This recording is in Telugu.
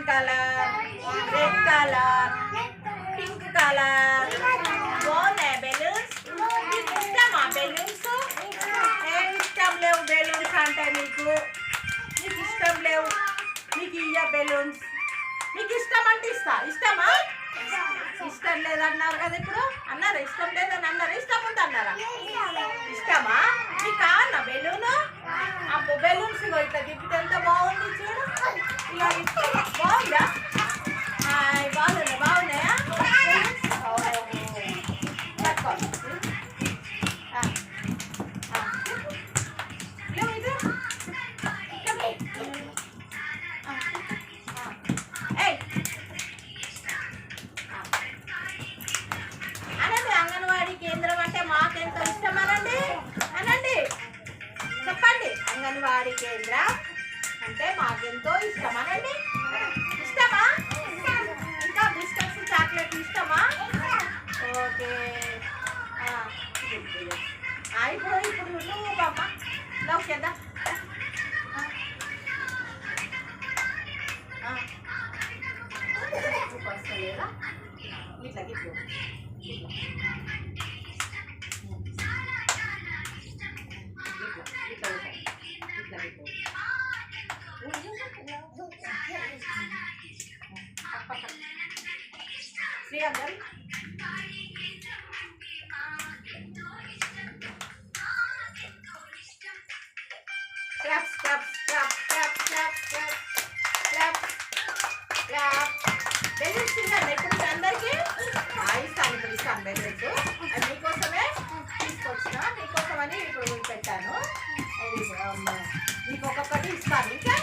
Green colour, red colour, pink colour. బాగున్నాయి బెలూన్స్. మీకు ఇష్టమా బెలూన్స్? ఏం ఇష్టం లేవు బెలూన్స్ అంటే మీకు ఇష్టం లేవు. మీకు ఇయ్య బెలూన్స్. మీకు ఇష్టం అంటే ఇష్టమా? ఇష్టం లేదన్నారు కదా ఇప్పుడు. అన్నారా ఇష్టం లేదని అన్నారా? ఇష్టం ఉంది అన్నారా? ఇష్టమా? మీకు కావాలా బెలూను? అబ్బో బెలూన్స్ ఇట్లా తిప్పితే ఎంత బాగుంది చూడు. ఇలా బాగుందా? బాగున్నాయా? బాగున్నాయా? అనండి అంగన్వాడీ కేంద్రం అంటే మాకెంతో ఇష్టం అనండి. అనండి చెప్పండి. అంగన్వాడీ కేంద్రం అంటే మాకెంతో ఇష్టం అనండి. ఇష్టమా? ఇంకా బిస్కెట్స్ చాక్లెట్లు ఇష్టమా? ఓకే. ఇప్పుడు నువ్వు బామ్మ లోకేదా వస్తలేదా? ఇట్లా గిట్లు శ్రీయందర్ claps claps clap clap clap clap clap clap. Balloons తిన్నాను ఇప్పుడు అందరికీ ఇస్తాను. ఇప్పుడు ఇస్తాను బెలూన్స్. అది మీకోసమే తీసుకొచ్చిన, మీకోసమని ఇప్పుడు పెట్టాను. మీకు ఒక్కొక్కటి ఇస్తాను. ఇంకా